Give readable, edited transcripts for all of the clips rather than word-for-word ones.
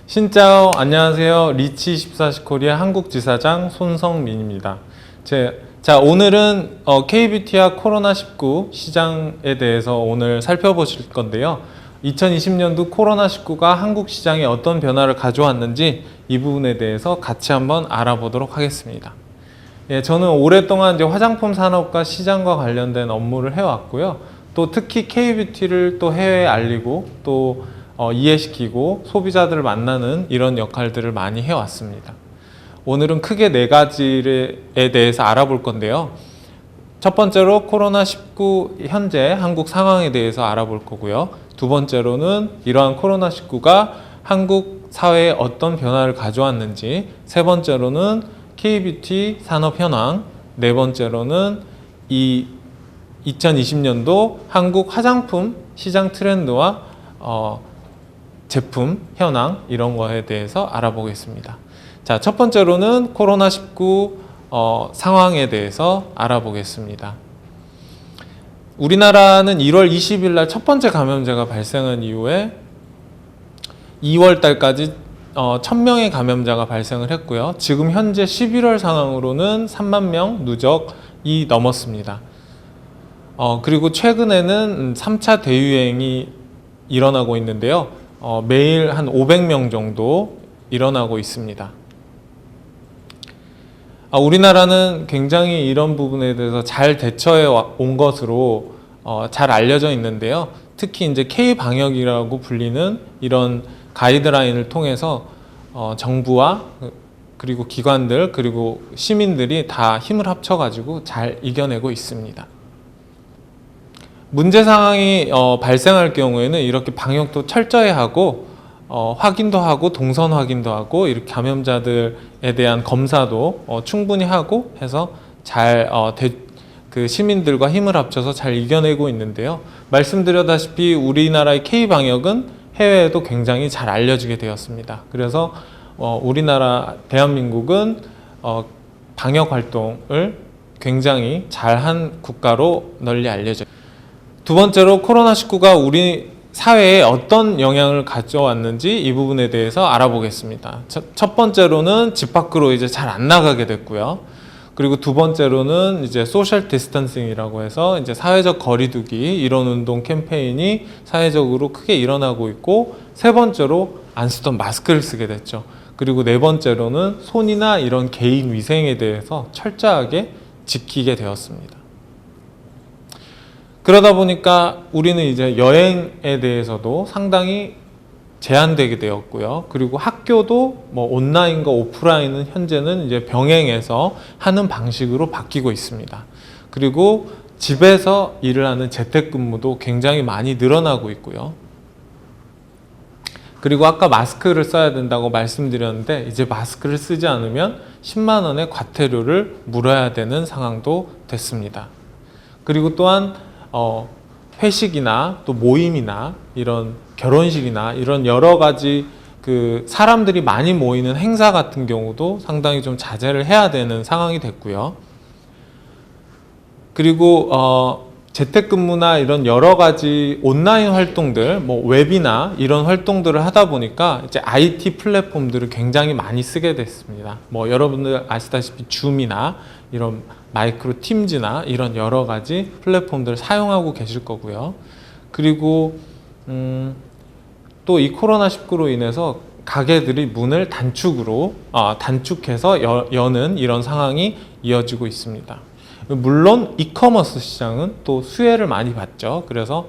신짜오, 안녕하세요. 리치24시 코리아 한국지사장 손성민입니다. 자, 오늘은 K뷰티와 코로나19 시장에 대해서 오늘 살펴보실 건데요. 2020년도 코로나19가 한국 시장에 어떤 변화를 가져왔는지 이 부분에 대해서 같이 한번 알아보도록 하겠습니다. 예, 저는 오랫동안 이제 화장품 산업과 시장과 관련된 업무를 해왔고요. 또 특히 K뷰티를 또 해외에 알리고 또 이해시키고 소비자들을 만나는 이런 역할들을 많이 해왔습니다. 오늘은 크게 4가지에 대해서 알아볼 건데요. 첫 번째로 코로나19 현재 한국 상황에 대해서 알아볼 거고요. 두 번째로는 이러한 코로나19가 한국 사회에 어떤 변화를 가져왔는지, 세 번째로는 K뷰티 산업 현황, 네 번째로는 이 2020년도 한국 화장품 시장 트렌드와 제품 현황 이런 거에 대해서 알아보겠습니다. 자, 첫 번째로는 코로나19 상황에 대해서 알아보겠습니다. 우리나라는 1월 20일 날 첫 번째 감염자가 발생한 이후에 2월 달까지 1000명의 감염자가 발생을 했고요. 지금 현재 11월 상황으로는 3만 명 누적이 넘었습니다. 그리고 최근에는 3차 대유행이 일어나고 있는데요. 매일 한 500명 정도 일어나고 있습니다. 우리나라는 굉장히 이런 부분에 대해서 잘 대처해 온 것으로 잘 알려져 있는데요. 특히 이제 K-방역이라고 불리는 이런 가이드라인을 통해서 정부와 그리고 기관들 그리고 시민들이 다 힘을 합쳐가지고 잘 이겨내고 있습니다. 문제 상황이 발생할 경우에는 이렇게 방역도 철저히 하고 확인도 하고 동선 확인도 하고 이렇게 감염자들에 대한 검사도 충분히 하고 해서 잘 그 시민들과 힘을 합쳐서 잘 이겨내고 있는데요. 말씀드렸다시피 우리나라의 K-방역은 해외에도 굉장히 잘 알려지게 되었습니다. 그래서 우리나라 대한민국은 방역 활동을 굉장히 잘한 국가로 널리 알려져 있습니다. 두 번째로 코로나19가 우리 사회에 어떤 영향을 가져왔는지 이 부분에 대해서 알아보겠습니다. 첫 번째로는 집 밖으로 이제 잘 안 나가게 됐고요. 그리고 두 번째로는 이제 소셜 디스턴싱이라고 해서 이제 사회적 거리두기 이런 운동 캠페인이 사회적으로 크게 일어나고 있고, 세 번째로 안 쓰던 마스크를 쓰게 됐죠. 그리고 네 번째로는 손이나 이런 개인 위생에 대해서 철저하게 지키게 되었습니다. 그러다 보니까 우리는 이제 여행에 대해서도 상당히 제한되게 되었고요. 그리고 학교도 뭐 온라인과 오프라인은 현재는 이제 병행해서 하는 방식으로 바뀌고 있습니다. 그리고 집에서 일을 하는 재택근무도 굉장히 많이 늘어나고 있고요. 그리고 아까 마스크를 써야 된다고 말씀드렸는데 이제 마스크를 쓰지 않으면 10만 원의 과태료를 물어야 되는 상황도 됐습니다. 그리고 또한 회식이나 또 모임이나 이런 결혼식이나 이런 여러 가지 그 사람들이 많이 모이는 행사 같은 경우도 상당히 좀 자제를 해야 되는 상황이 됐고요. 그리고 재택근무나 이런 여러 가지 온라인 활동들, 뭐 웹이나 이런 활동들을 하다 보니까 이제 IT 플랫폼들을 굉장히 많이 쓰게 됐습니다. 뭐 여러분들 아시다시피 줌이나 이런 마이크로 팀즈나 이런 여러 가지 플랫폼들을 사용하고 계실 거고요. 그리고 또 이 코로나19로 인해서 가게들이 문을 단축해서 여는 이런 상황이 이어지고 있습니다. 물론 이커머스 시장은 또 수혜를 많이 받죠. 그래서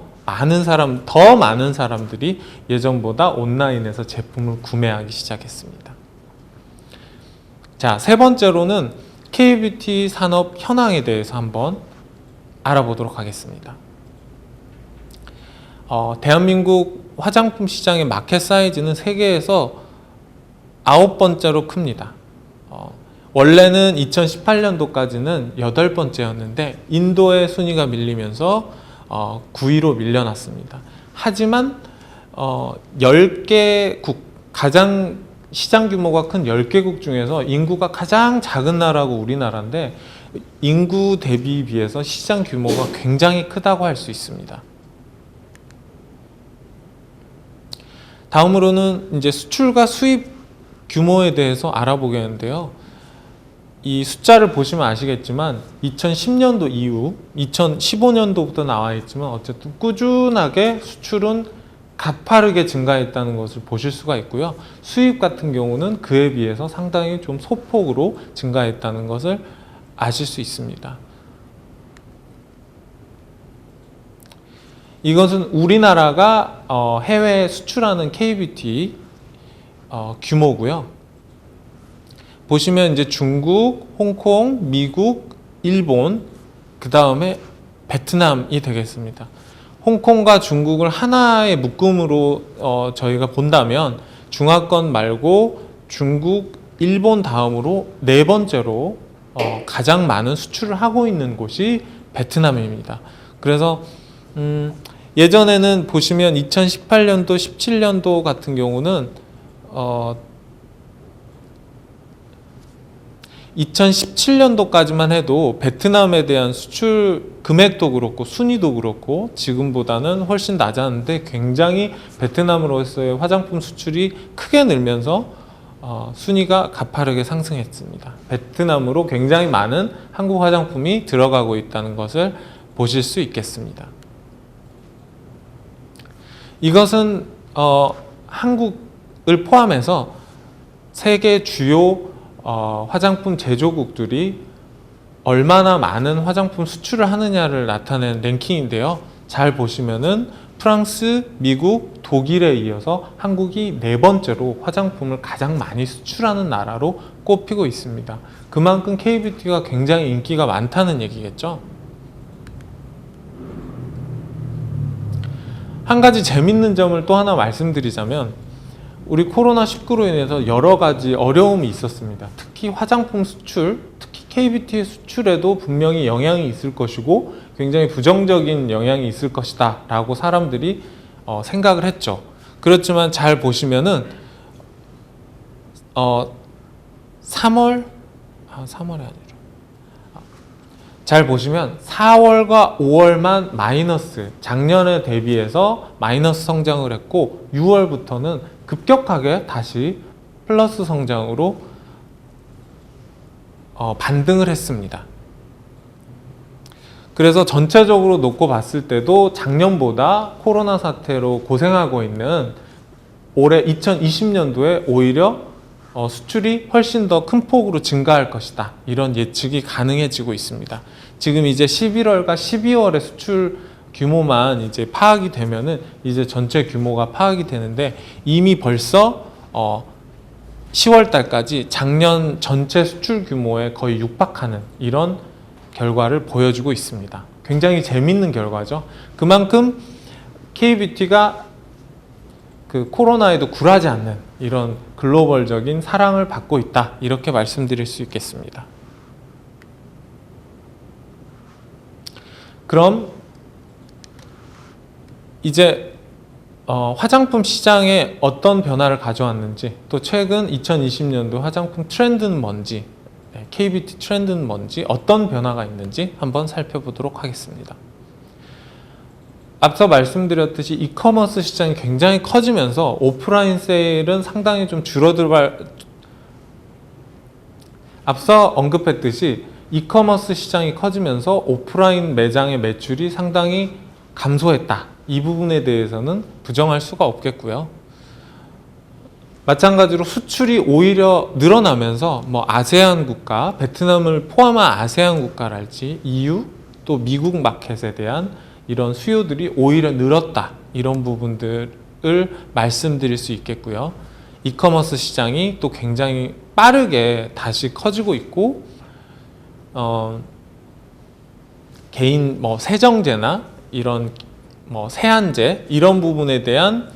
더 많은 사람들이 예전보다 온라인에서 제품을 구매하기 시작했습니다. 자, 세 번째로는 K뷰티 산업 현황에 대해서 한번 알아보도록 하겠습니다. 대한민국 화장품 시장의 마켓 사이즈는 세계에서 9번째로 큽니다. 원래는 2018년도까지는 8번째였는데 인도의 순위가 밀리면서 9위로 밀려났습니다. 하지만 10개국, 가장 시장 규모가 큰 10개국 중에서 인구가 가장 작은 나라고 우리나라인데 인구 대비 비해서 시장 규모가 굉장히 크다고 할 수 있습니다. 다음으로는 이제 수출과 수입 규모에 대해서 알아보겠는데요. 이 숫자를 보시면 아시겠지만 2010년도 이후 2015년도부터 나와 있지만 어쨌든 꾸준하게 수출은 가파르게 증가했다는 것을 보실 수가 있고요. 수입 같은 경우는 그에 비해서 상당히 좀 소폭으로 증가했다는 것을 아실 수 있습니다. 이것은 우리나라가 해외에 수출하는 K뷰티 규모고요. 보시면 이제 중국, 홍콩, 미국, 일본, 그 다음에 베트남이 되겠습니다. 홍콩과 중국을 하나의 묶음으로 저희가 본다면 중화권 말고 중국, 일본 다음으로 네 번째로 가장 많은 수출을 하고 있는 곳이 베트남입니다. 그래서 예전에는 보시면 2018년도, 17년도 같은 경우는 2017년도까지만 해도 베트남에 대한 수출 금액도 그렇고 순위도 그렇고 지금보다는 훨씬 낮았는데 굉장히 베트남으로서의 화장품 수출이 크게 늘면서 순위가 가파르게 상승했습니다. 베트남으로 굉장히 많은 한국 화장품이 들어가고 있다는 것을 보실 수 있겠습니다. 이것은 한국을 포함해서 세계 주요 화장품 제조국들이 얼마나 많은 화장품 수출을 하느냐를 나타내는 랭킹인데요. 잘 보시면은 프랑스, 미국, 독일에 이어서 한국이 네 번째로 화장품을 가장 많이 수출하는 나라로 꼽히고 있습니다. 그만큼 K뷰티가 굉장히 인기가 많다는 얘기겠죠. 한 가지 재밌는 점을 또 하나 말씀드리자면 우리 코로나19로 인해서 여러 가지 어려움이 있었습니다. 특히 화장품 수출, 특히 K뷰티 수출에도 분명히 영향이 있을 것이고 굉장히 부정적인 영향이 있을 것이다 라고 사람들이 생각을 했죠. 그렇지만 잘 보시면은 3월이 아니라 잘 보시면 4월과 5월만 마이너스, 작년에 대비해서 마이너스 성장을 했고 6월부터는 급격하게 다시 플러스 성장으로 반등을 했습니다. 그래서 전체적으로 놓고 봤을 때도 작년보다 코로나 사태로 고생하고 있는 올해 2020년도에 오히려 수출이 훨씬 더 큰 폭으로 증가할 것이다. 이런 예측이 가능해지고 있습니다. 지금 이제 11월과 12월의 수출 규모만 이제 파악이 되면은 이제 전체 규모가 파악이 되는데 이미 벌써 10월 달까지 작년 전체 수출 규모에 거의 육박하는 이런 결과를 보여주고 있습니다. 굉장히 재밌는 결과죠. 그만큼 K뷰티가 그 코로나에도 굴하지 않는 이런 글로벌적인 사랑을 받고 있다. 이렇게 말씀드릴 수 있겠습니다. 그럼 이제 화장품 시장에 어떤 변화를 가져왔는지 또 최근 2020년도 화장품 트렌드는 뭔지 K뷰티 트렌드는 뭔지 어떤 변화가 있는지 한번 살펴보도록 하겠습니다. 앞서 말씀드렸듯이 이커머스 시장이 굉장히 커지면서 오프라인 세일은 상당히 좀 앞서 언급했듯이 이커머스 시장이 커지면서 오프라인 매장의 매출이 상당히 감소했다. 이 부분에 대해서는 부정할 수가 없겠고요. 마찬가지로 수출이 오히려 늘어나면서 아세안 국가, 베트남을 포함한 아세안 국가랄지 EU 또 미국 마켓에 대한 이런 수요들이 오히려 늘었다. 이런 부분들을 말씀드릴 수 있겠고요. 이커머스 시장이 또 굉장히 빠르게 다시 커지고 있고 개인 세정제나 이런 세안제 이런 부분에 대한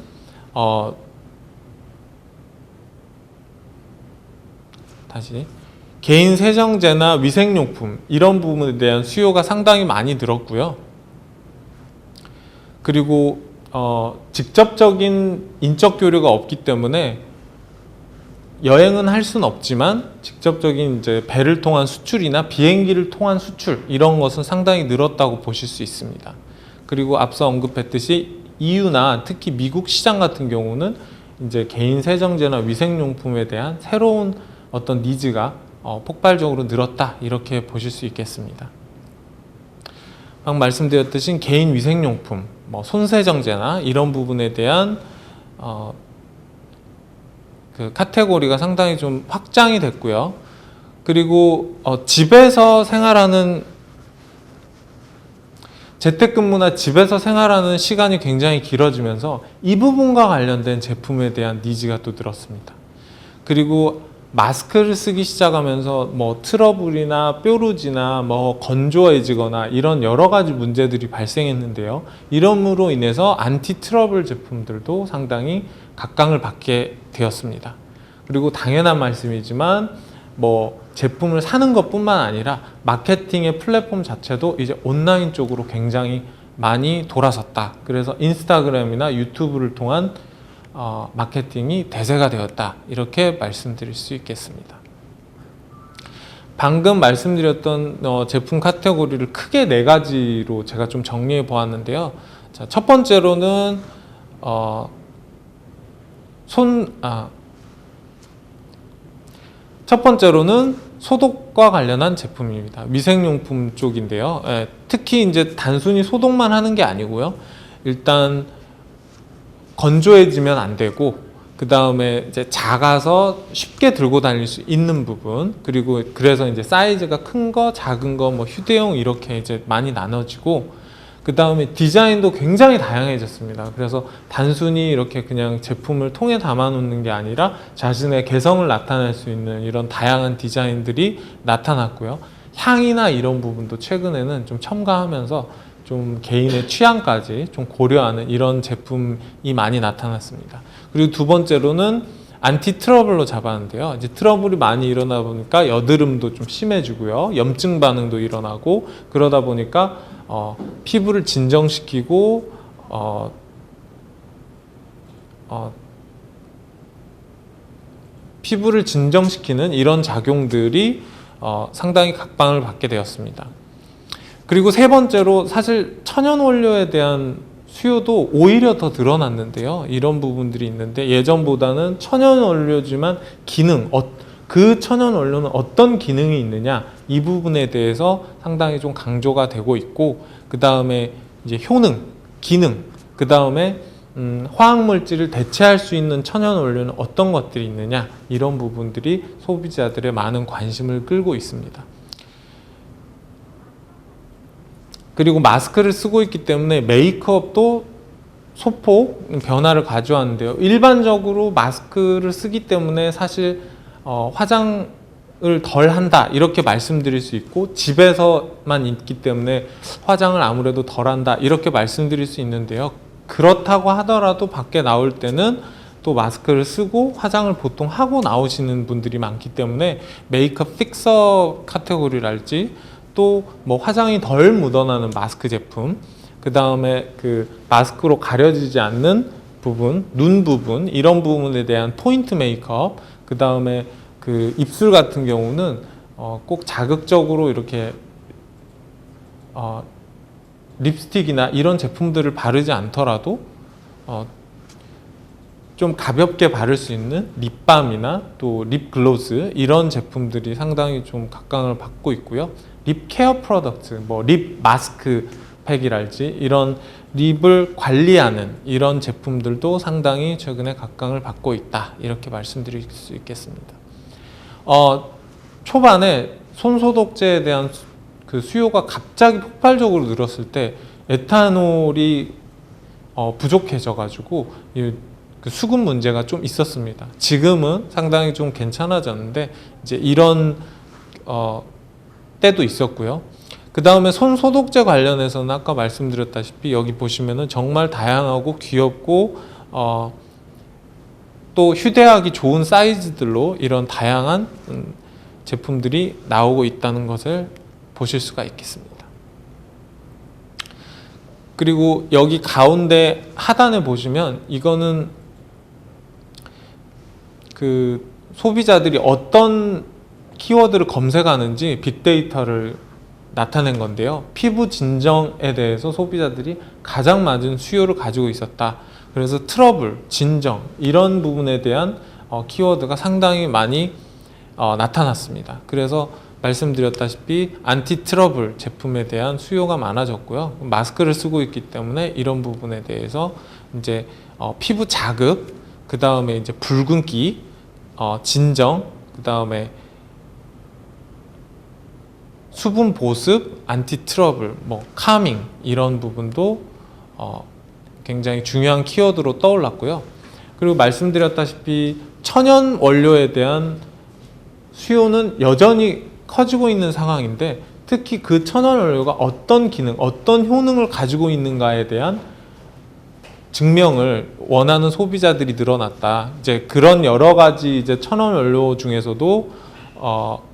개인 세정제나 위생용품 이런 부분에 대한 수요가 상당히 많이 늘었고요. 그리고 직접적인 인적 교류가 없기 때문에 여행은 할 수는 없지만 직접적인 이제 배를 통한 수출이나 비행기를 통한 수출 이런 것은 상당히 늘었다고 보실 수 있습니다. 그리고 앞서 언급했듯이 EU나 특히 미국 시장 같은 경우는 이제 개인 세정제나 위생용품에 대한 새로운 어떤 니즈가 폭발적으로 늘었다, 이렇게 보실 수 있겠습니다. 방금 말씀드렸듯이 개인 위생용품, 손세정제나 이런 부분에 대한 그 카테고리가 상당히 좀 확장이 됐고요. 그리고 집에서 생활하는, 재택근무나 집에서 생활하는 시간이 굉장히 길어지면서 이 부분과 관련된 제품에 대한 니즈가 또 늘었습니다. 그리고 마스크를 쓰기 시작하면서 트러블이나 뾰루지나 건조해지거나 이런 여러 가지 문제들이 발생했는데요. 이러므로 인해서 안티 트러블 제품들도 상당히 각광을 받게 되었습니다. 그리고 당연한 말씀이지만 제품을 사는 것뿐만 아니라 마케팅의 플랫폼 자체도 이제 온라인 쪽으로 굉장히 많이 돌아섰다. 그래서 인스타그램이나 유튜브를 통한 마케팅이 대세가 되었다, 이렇게 말씀드릴 수 있겠습니다. 방금 말씀드렸던 제품 카테고리를 크게 4가지로 제가 좀 정리해 보았는데요. 자, 첫 번째로는 소독과 관련한 제품입니다. 위생용품 쪽인데요. 특히 이제 단순히 소독만 하는 게 아니고요. 일단 건조해지면 안 되고, 그 다음에 이제 작아서 쉽게 들고 다닐 수 있는 부분, 그리고 그래서 이제 사이즈가 큰 거, 작은 거, 휴대용 이렇게 이제 많이 나눠지고, 그 다음에 디자인도 굉장히 다양해졌습니다. 그래서 단순히 이렇게 그냥 제품을 통에 담아 놓는 게 아니라 자신의 개성을 나타낼 수 있는 이런 다양한 디자인들이 나타났고요. 향이나 이런 부분도 최근에는 좀 첨가하면서 좀 개인의 취향까지 좀 고려하는 이런 제품이 많이 나타났습니다. 그리고 두 번째로는 안티 트러블로 잡았는데요. 이제 트러블이 많이 일어나 보니까 여드름도 좀 심해지고요. 염증 반응도 일어나고, 그러다 보니까 피부를 진정시키고 피부를 진정시키는 이런 작용들이 상당히 각광을 받게 되었습니다. 그리고 세 번째로 사실 천연 원료에 대한 수요도 오히려 더 늘어났는데요. 이런 부분들이 있는데, 예전보다는 천연 원료지만 기능, 그 천연 원료는 어떤 기능이 있느냐, 이 부분에 대해서 상당히 좀 강조가 되고 있고, 그 다음에 이제 효능, 기능, 그 다음에 화학물질을 대체할 수 있는 천연 원료는 어떤 것들이 있느냐, 이런 부분들이 소비자들의 많은 관심을 끌고 있습니다. 그리고 마스크를 쓰고 있기 때문에 메이크업도 소폭 변화를 가져왔는데요. 일반적으로 마스크를 쓰기 때문에 사실 화장을 덜 한다, 이렇게 말씀드릴 수 있고, 집에서만 있기 때문에 화장을 아무래도 덜 한다, 이렇게 말씀드릴 수 있는데요. 그렇다고 하더라도 밖에 나올 때는 또 마스크를 쓰고 화장을 보통 하고 나오시는 분들이 많기 때문에 메이크업 픽서 카테고리랄지, 또 화장이 덜 묻어나는 마스크 제품, 그 다음에 그 마스크로 가려지지 않는 부분, 눈 부분, 이런 부분에 대한 포인트 메이크업, 그 다음에 그 입술 같은 경우는 꼭 자극적으로 이렇게 립스틱이나 이런 제품들을 바르지 않더라도 좀 가볍게 바를 수 있는 립밤이나 또 립글로스, 이런 제품들이 상당히 좀 각광을 받고 있고요. 립 케어 프로덕트, 립 마스크 팩이랄지 이런 립을 관리하는 이런 제품들도 상당히 최근에 각광을 받고 있다, 이렇게 말씀드릴 수 있겠습니다. 초반에 손소독제에 대한 그 수요가 갑자기 폭발적으로 늘었을 때 에탄올이 부족해져 가지고 그 수급 문제가 좀 있었습니다. 지금은 상당히 좀 괜찮아졌는데 이제 이런 때도 있었고요. 그 다음에 손 소독제 관련해서는 아까 말씀드렸다시피 여기 보시면은 정말 다양하고 귀엽고 또 휴대하기 좋은 사이즈들로 이런 다양한 제품들이 나오고 있다는 것을 보실 수가 있겠습니다. 그리고 여기 가운데 하단에 보시면 이거는 그 소비자들이 어떤 키워드를 검색하는지 빅데이터를 나타낸 건데요. 피부 진정에 대해서 소비자들이 가장 많은 수요를 가지고 있었다. 그래서 트러블, 진정 이런 부분에 대한 키워드가 상당히 많이 나타났습니다. 그래서 말씀드렸다시피 안티 트러블 제품에 대한 수요가 많아졌고요. 마스크를 쓰고 있기 때문에 이런 부분에 대해서 이제 피부 자극, 그 다음에 이제 붉은기, 진정, 그 다음에 수분 보습, 안티 트러블, 뭐 카밍 이런 부분도 굉장히 중요한 키워드로 떠올랐고요. 그리고 말씀드렸다시피 천연 원료에 대한 수요는 여전히 커지고 있는 상황인데, 특히 그 천연 원료가 어떤 기능, 어떤 효능을 가지고 있는가에 대한 증명을 원하는 소비자들이 늘어났다. 이제 그런 여러 가지 이제 천연 원료 중에서도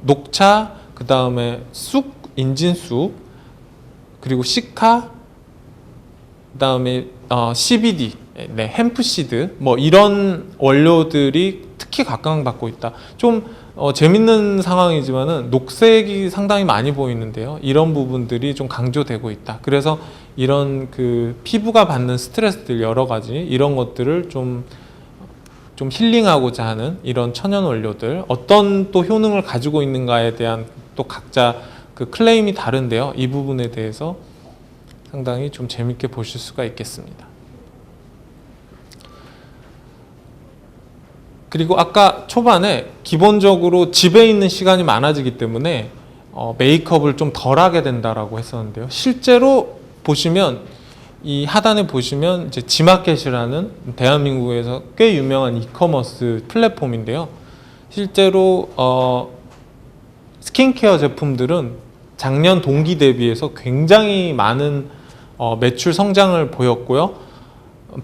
녹차, 그 다음에 쑥, 인진쑥, 그리고 시카, 그 다음에 CBD, 네, 햄프시드, 뭐 이런 원료들이 특히 각광받고 있다. 좀 재밌는 상황이지만은 녹색이 상당히 많이 보이는데요. 이런 부분들이 좀 강조되고 있다. 그래서 이런 그 피부가 받는 스트레스들 여러 가지 이런 것들을 좀 힐링하고자 하는 이런 천연 원료들, 어떤 또 효능을 가지고 있는가에 대한 또 각자 그 클레임이 다른데요. 이 부분에 대해서 상당히 좀 재밌게 보실 수가 있겠습니다. 그리고 아까 초반에 기본적으로 집에 있는 시간이 많아지기 때문에 메이크업을 좀 덜 하게 된다라고 했었는데요. 실제로 보시면 이 하단에 보시면 이제 지마켓이라는 대한민국에서 꽤 유명한 이커머스 플랫폼인데요. 실제로 스킨케어 제품들은 작년 동기 대비해서 굉장히 많은 매출 성장을 보였고요.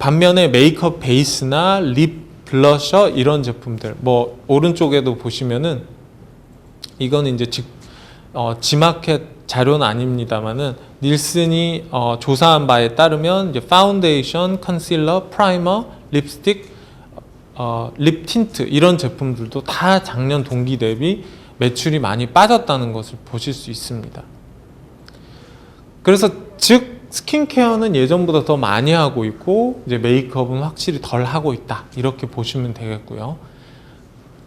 반면에 메이크업 베이스나 립 블러셔 이런 제품들, 뭐 오른쪽에도 보시면은 이거는 이제 지마켓 자료는 아닙니다만은 닐슨이 조사한 바에 따르면 이제 파운데이션, 컨실러, 프라이머, 립스틱, 립 틴트 이런 제품들도 다 작년 동기 대비 매출이 많이 빠졌다는 것을 보실 수 있습니다. 그래서 즉 스킨케어는 예전보다 더 많이 하고 있고 이제 메이크업은 확실히 덜 하고 있다, 이렇게 보시면 되겠고요.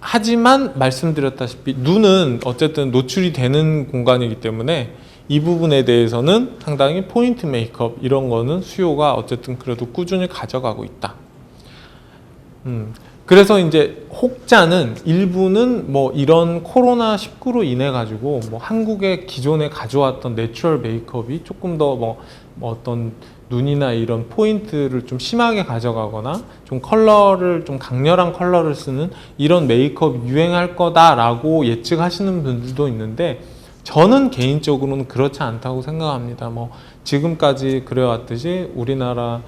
하지만 말씀드렸다시피 눈은 어쨌든 노출이 되는 공간이기 때문에 이 부분에 대해서는 상당히 포인트 메이크업 이런 거는 수요가 어쨌든 그래도 꾸준히 가져가고 있다. 그래서 이제 혹자는 일부는 뭐 이런 코로나19로 인해 가지고 뭐 한국의 기존에 가져왔던 내추럴 메이크업이 조금 더 뭐 어떤 눈이나 이런 포인트를 좀 심하게 가져가거나 좀 컬러를 좀 강렬한 컬러를 쓰는 이런 메이크업이 유행할 거다라고 예측하시는 분들도 있는데, 저는 개인적으로는 그렇지 않다고 생각합니다. 뭐 지금까지 그래왔듯이 우리나라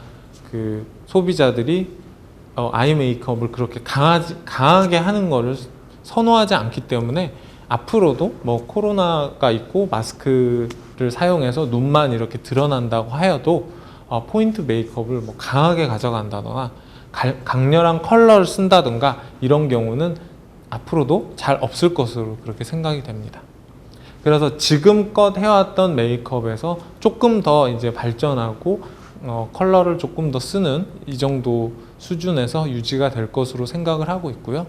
그 소비자들이 아이 메이크업을 그렇게 강하게 하는 거를 선호하지 않기 때문에 앞으로도 뭐 코로나가 있고 마스크를 사용해서 눈만 이렇게 드러난다고 하여도 포인트 메이크업을 뭐 강하게 가져간다거나 강렬한 컬러를 쓴다든가 이런 경우는 앞으로도 잘 없을 것으로 그렇게 생각이 됩니다. 그래서 지금껏 해왔던 메이크업에서 조금 더 이제 발전하고 컬러를 조금 더 쓰는 이 정도 수준에서 유지가 될 것으로 생각을 하고 있고요.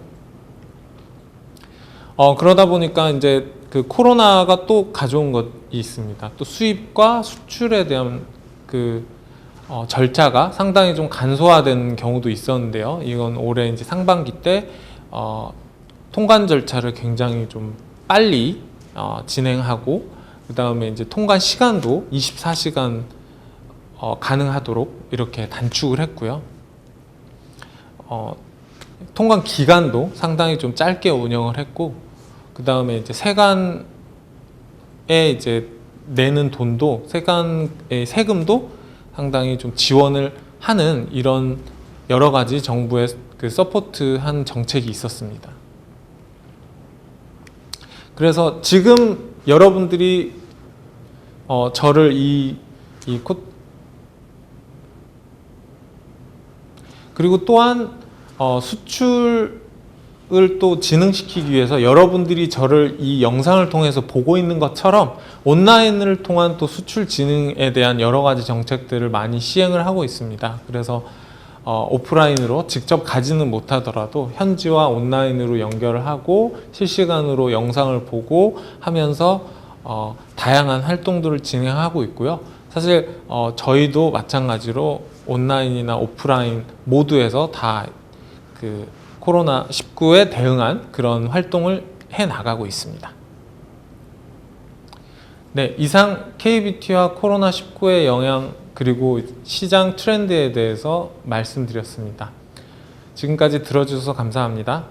그러다 보니까 이제 그 코로나가 또 가져온 것이 있습니다. 또 수입과 수출에 대한 그 절차가 상당히 좀 간소화된 경우도 있었는데요. 이건 올해 이제 상반기 때 통관 절차를 굉장히 좀 빨리 진행하고, 그 다음에 이제 통관 시간도 24시간 가능하도록 이렇게 단축을 했고요. 통관 기간도 상당히 좀 짧게 운영을 했고, 그 다음에 이제 세관에 이제 내는 돈도, 세관의 세금도 상당히 좀 지원을 하는 이런 여러 가지 정부의 그 서포트한 정책이 있었습니다. 그래서 지금 여러분들이 저를 그리고 또한 수출을 또 진흥시키기 위해서 여러분들이 저를 이 영상을 통해서 보고 있는 것처럼 온라인을 통한 또 수출 진흥에 대한 여러 가지 정책들을 많이 시행을 하고 있습니다. 그래서 오프라인으로 직접 가지는 못하더라도 현지와 온라인으로 연결을 하고 실시간으로 영상을 보고 하면서 다양한 활동들을 진행하고 있고요. 사실 저희도 마찬가지로 온라인이나 오프라인 모두에서 다 그 코로나19에 대응한 그런 활동을 해 나가고 있습니다. 네, 이상 KBT와 코로나19의 영향 그리고 시장 트렌드에 대해서 말씀드렸습니다. 지금까지 들어주셔서 감사합니다.